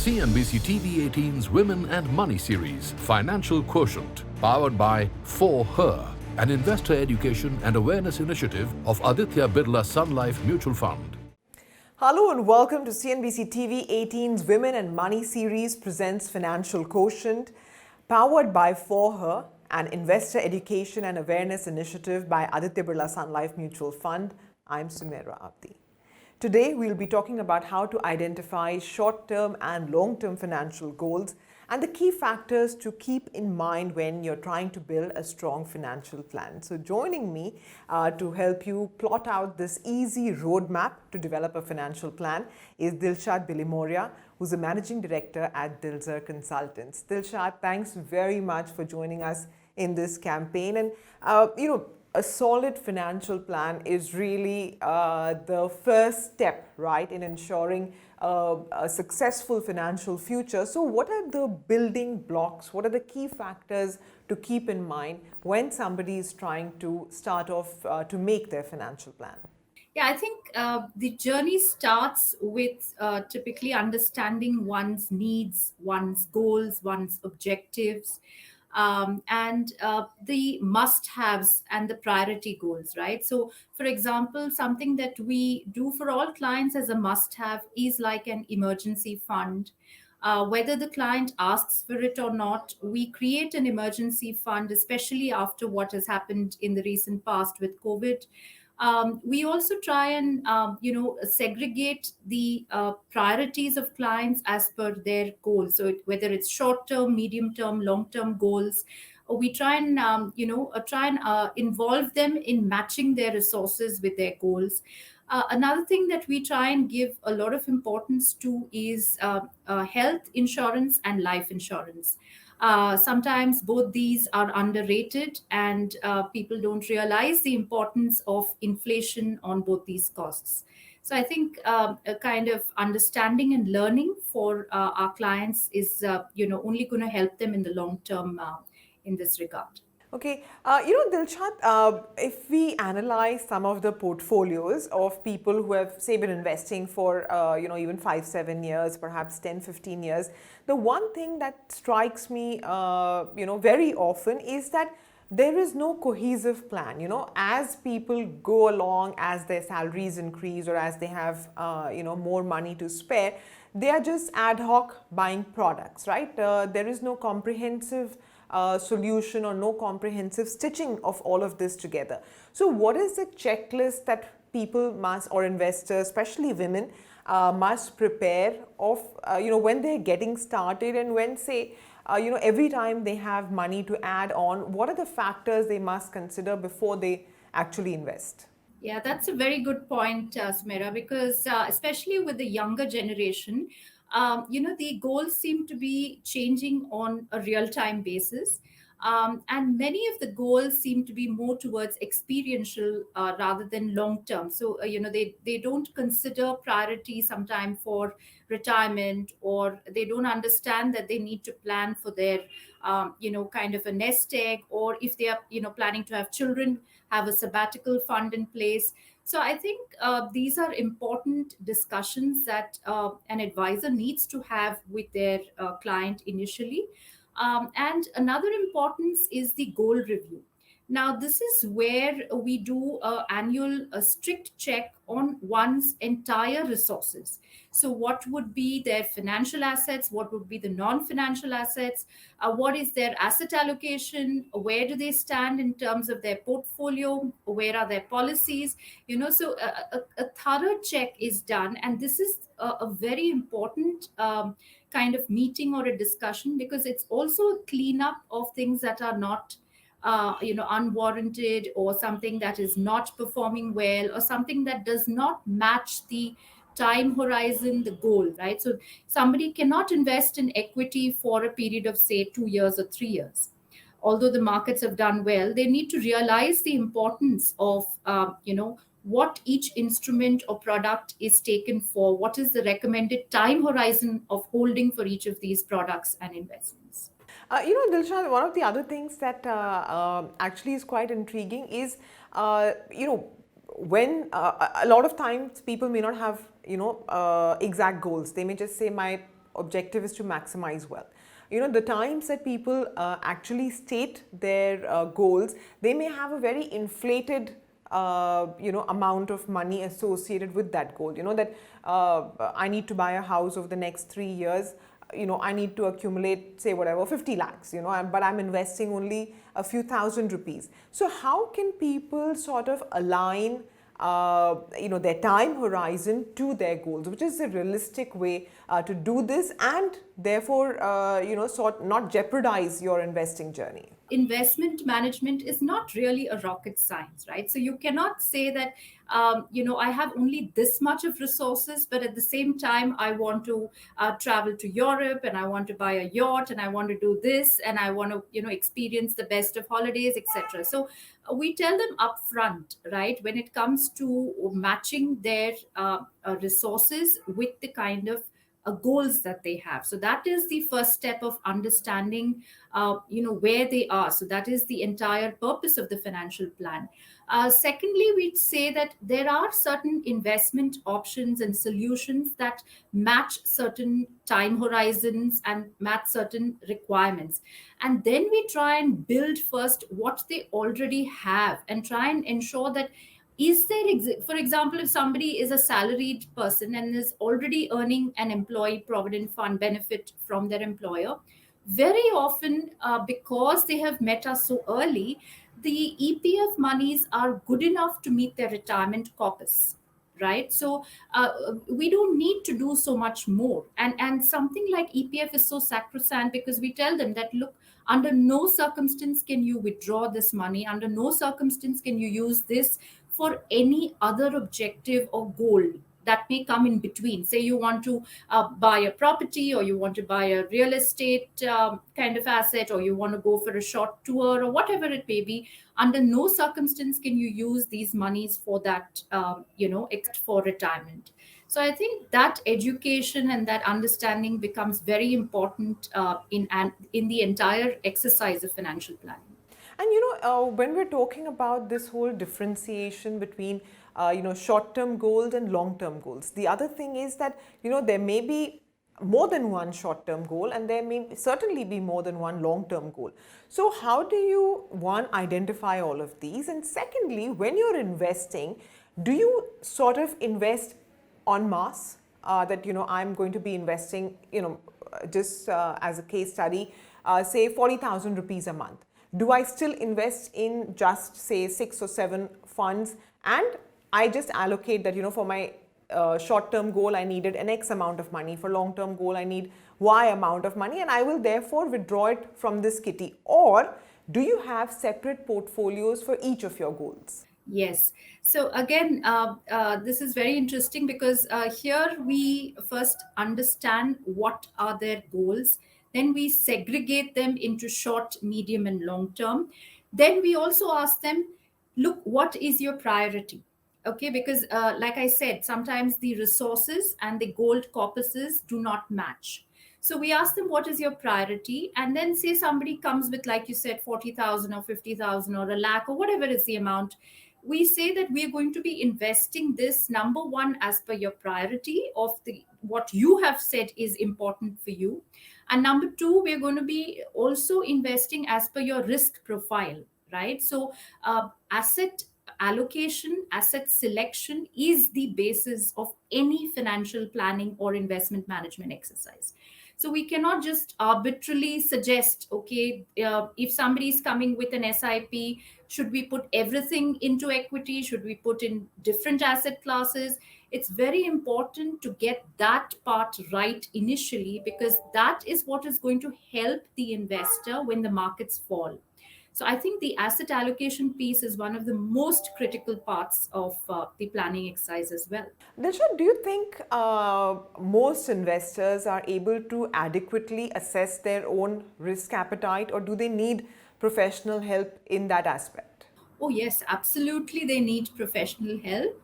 CNBC TV 18's Women and Money series, Financial Quotient, powered by For Her, an investor education and awareness initiative of Aditya Birla Sun Life Mutual Fund. Hello and welcome to CNBC TV 18's Women and Money series presents Financial Quotient, powered by For Her, an investor education and awareness initiative by Aditya Birla Sun Life Mutual Fund. I'm Sumera Abdi. Today, we'll be talking about how to identify short-term and long-term financial goals and the key factors to keep in mind when you're trying to build a strong financial plan. So joining me to help you plot out this easy roadmap to develop a financial plan is Dilshad Billimoria, who's the Managing Director at Dilzer Consultants. Dilshad, thanks very much for joining us in this campaign. And, a solid financial plan is really the first step, right, in ensuring a successful financial future. So what are the building blocks? What are the key factors to keep in mind when somebody is trying to start off to make their financial plan? Yeah, I think the journey starts with typically understanding one's needs, one's goals, one's objectives, and the must-haves and the priority goals, right? So, for example, something that we do for all clients as a must-have is like an emergency fund. Whether the client asks for it or not, we create an emergency fund, especially after what has happened in the recent past with COVID. We also try and segregate the priorities of clients as per their goals. So whether it's short-term, medium-term, long-term goals, we try and involve them in matching their resources with their goals. Another thing that we try and give a lot of importance to is health insurance and life insurance. Sometimes both these are underrated, and people don't realize the importance of inflation on both these costs. So I think a kind of understanding and learning for our clients is only going to help them in the long term in this regard. Okay, Dilshad, if we analyze some of the portfolios of people who have, say, been investing for, even 5-7 years, perhaps 10-15 years, the one thing that strikes me, very often is that there is no cohesive plan. As people go along, as their salaries increase or as they have, more money to spare, they are just ad hoc buying products, right? There is no comprehensive solution or no comprehensive stitching of all of this together. So what is the checklist that people must, or investors, especially women, must prepare of, when they're getting started, and when, say, every time they have money to add on, what are the factors they must consider before they actually invest? Yeah, that's a very good point, Smera, because especially with the younger generation, the goals seem to be changing on a real-time basis. And many of the goals seem to be more towards experiential rather than long-term. So, they don't consider priority sometime for retirement, or they don't understand that they need to plan for their, kind of a nest egg, or if they are, planning to have children, have a sabbatical fund in place. So I think these are important discussions that an advisor needs to have with their client initially. And another importance is the goal review. Now, this is where we do an annual strict check on one's entire resources. So what would be their financial assets? What would be the non-financial assets? What is their asset allocation? Where do they stand in terms of their portfolio? Where are their policies? So a thorough check is done. And this is a very important kind of meeting or a discussion, because it's also a cleanup of things that are not unwarranted, or something that is not performing well, or something that does not match the time horizon, the goal, right? So somebody cannot invest in equity for a period of, say, 2 years or 3 years. Although the markets have done well, they need to realize the importance of, what each instrument or product is taken for, what is the recommended time horizon of holding for each of these products and investments. Dilshad, one of the other things that actually is quite intriguing is, when a lot of times people may not have, exact goals. They may just say my objective is to maximize wealth. The times that people actually state their goals, they may have a very inflated amount of money associated with that goal. That I need to buy a house over the next 3 years. I need to accumulate, say, whatever, 50 lakhs, but I'm investing only a few thousand rupees. So how can people sort of align their time horizon to their goals, which is a realistic way to do this, and therefore, not jeopardize your investing journey? Investment management is not really a rocket science, right? So you cannot say that, I have only this much of resources, but at the same time, I want to travel to Europe, and I want to buy a yacht, and I want to do this, and I want to, experience the best of holidays, etc. So we tell them upfront, right, when it comes to matching their resources with the kind of goals that they have. So that is the first step of understanding where they are. So that is the entire purpose of the financial plan. Secondly, we'd say that there are certain investment options and solutions that match certain time horizons and match certain requirements. And then we try and build first what they already have and try and ensure that, is there for example, if somebody is a salaried person and is already earning an employee provident fund benefit from their employer, very often, because they have met us so early, the EPF monies are good enough to meet their retirement corpus, right? So we don't need to do so much more. And something like EPF is so sacrosanct because we tell them that, look, under no circumstance can you withdraw this money. Under no circumstance can you use this for any other objective or goal that may come in between. Say you want to buy a property, or you want to buy a real estate kind of asset, or you want to go for a short tour, or whatever it may be. Under no circumstance can you use these monies for that, except for retirement. So I think that education and that understanding becomes very important in the entire exercise of financial planning. And when we're talking about this whole differentiation between short-term goals and long-term goals, the other thing is that there may be more than one short-term goal, and there may certainly be more than one long-term goal. So how do you, one, identify all of these, and secondly, when you're investing, do you sort of invest en masse? That I'm going to be investing, just as a case study, say 40,000 rupees a month. Do I still invest in just, say, 6 or 7 funds, and I just allocate that, for my short-term goal, I needed an X amount of money. For long-term goal, I need Y amount of money, and I will therefore withdraw it from this kitty? Or do you have separate portfolios for each of your goals? Yes. So again, this is very interesting because here we first understand what are their goals. Then we segregate them into short, medium, and long term. Then we also ask them, look, what is your priority? Okay, because like I said, sometimes the resources and the gold corpuses do not match. So we ask them, what is your priority? And then say somebody comes with, like you said, 40,000 or 50,000 or a lakh or whatever is the amount. We say that we are going to be investing this, number one, as per your priority of what you have said is important for you. And number two, we're going to be also investing as per your risk profile, right? So asset allocation, asset selection is the basis of any financial planning or investment management exercise. So we cannot just arbitrarily suggest, okay, if somebody is coming with an SIP, should we put everything into equity? Should we put in different asset classes? It's very important to get that part right initially, because that is what is going to help the investor when the markets fall. So I think the asset allocation piece is one of the most critical parts of the planning exercise as well. Dilshad, do you think most investors are able to adequately assess their own risk appetite, or do they need professional help in that aspect? Oh, yes, absolutely. They need professional help.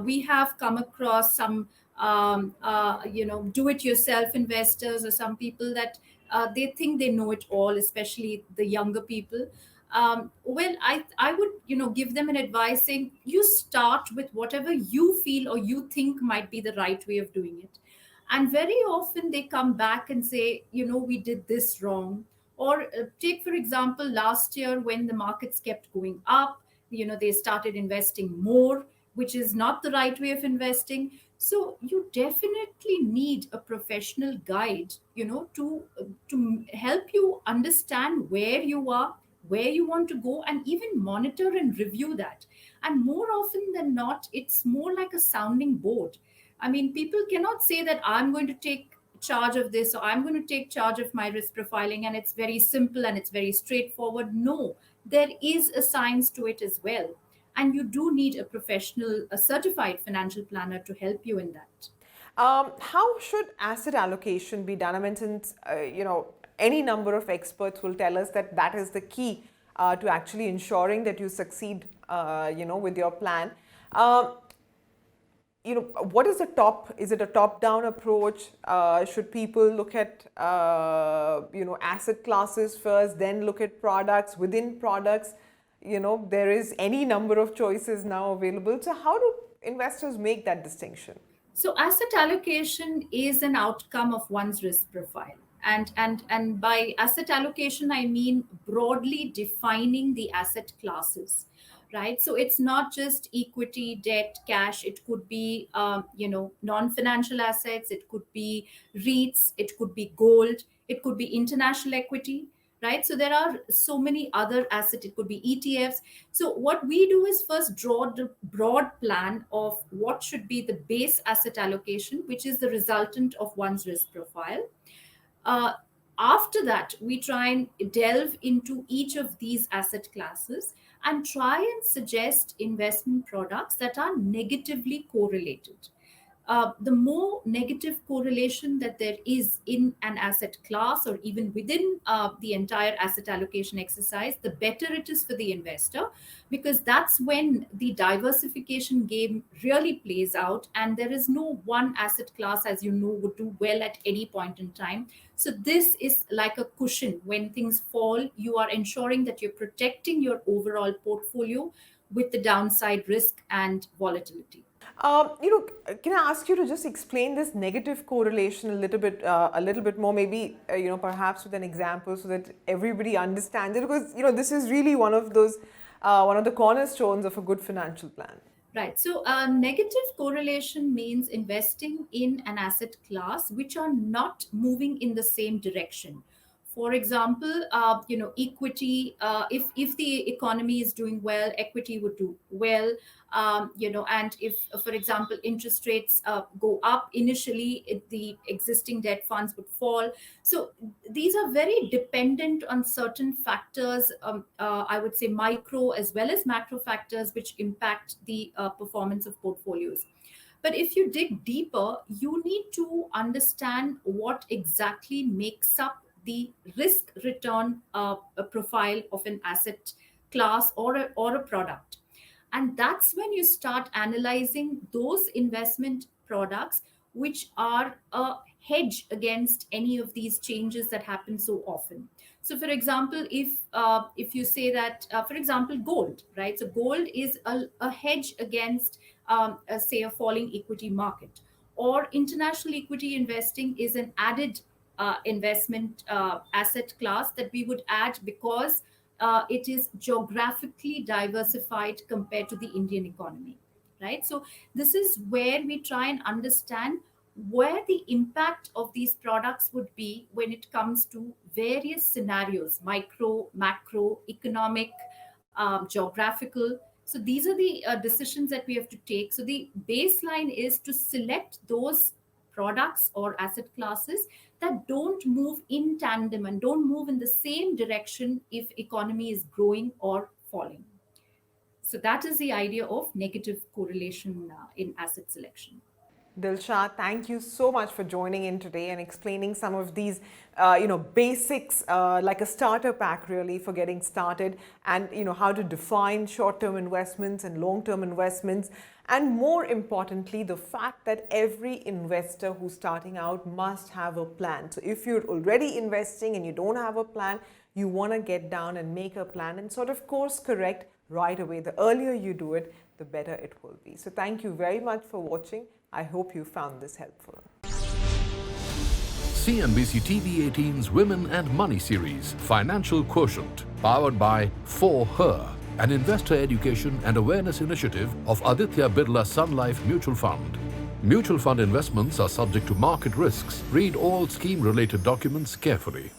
We have come across some, do it yourself investors, or some people that they think they know it all, especially the younger people. I would, give them an advice saying, you start with whatever you feel or you think might be the right way of doing it. And very often they come back and say, we did this wrong. Or take, for example, last year when the markets kept going up, they started investing more, which is not the right way of investing. So you definitely need a professional guide, to help you understand where you are, where you want to go, and even monitor and review that. And more often than not, it's more like a sounding board. I mean, people cannot say that I'm going to take charge of this or I'm going to take charge of my risk profiling and it's very simple and it's very straightforward. No, there is a science to it as well. And you do need a professional, a certified financial planner to help you in that. How should asset allocation be done? I mean, since, any number of experts will tell us that that is the key to actually ensuring that you succeed, with your plan. What is is it a top-down approach? Should people look at, asset classes first, then look at products within products? There is any number of choices now available. So how do investors make that distinction? So asset allocation is an outcome of one's risk profile. And by asset allocation, I mean broadly defining the asset classes, right? So it's not just equity, debt, cash. It could be, non-financial assets. It could be REITs. It could be gold. It could be international equity, right? So there are so many other assets. It could be ETFs. So what we do is first draw the broad plan of what should be the base asset allocation, which is the resultant of one's risk profile. uh, After that, we try and delve into each of these asset classes and try and suggest investment products that are negatively correlated. The more negative correlation that there is in an asset class or even within the entire asset allocation exercise, the better it is for the investor, because that's when the diversification game really plays out. And there is no one asset class, as you know, would do well at any point in time. So this is like a cushion. When things fall, you are ensuring that you're protecting your overall portfolio with the downside risk and volatility. Can I ask you to just explain this negative correlation a little bit more, maybe, perhaps with an example so that everybody understands it, because, this is really one of the cornerstones of a good financial plan. Right. So, negative correlation means investing in an asset class which are not moving in the same direction. For example, equity. If the economy is doing well, equity would do well. And if, for example, interest rates go up initially, the existing debt funds would fall. So these are very dependent on certain factors. I would say micro as well as macro factors, which impact the performance of portfolios. But if you dig deeper, you need to understand what exactly makes up the risk return profile of an asset class or a product. And that's when you start analyzing those investment products which are a hedge against any of these changes that happen so often. So, for example, if you say that, for example, gold, right? So, gold is a hedge against, say, a falling equity market, or international equity investing is an added investment asset class that we would add because it is geographically diversified compared to the Indian economy, right? So this is where we try and understand where the impact of these products would be when it comes to various scenarios: micro, macro, economic, geographical. So these are the decisions that we have to take. So the baseline is to select those products or asset classes that don't move in tandem and don't move in the same direction if economy is growing or falling. So that is the idea of negative correlation in asset selection. Dilshad, thank you so much for joining in today and explaining some of these, basics, like a starter pack really for getting started, and, how to define short-term investments and long-term investments. And more importantly, the fact that every investor who's starting out must have a plan. So if you're already investing and you don't have a plan, you want to get down and make a plan and sort of course correct right away. The earlier you do it, the better it will be. So thank you very much for watching. I hope you found this helpful. CNBC TV 18's Women and Money series, Financial Quotient, powered by For Her, an investor education and awareness initiative of Aditya Birla Sun Life Mutual Fund. Mutual fund investments are subject to market risks. Read all scheme-related documents carefully.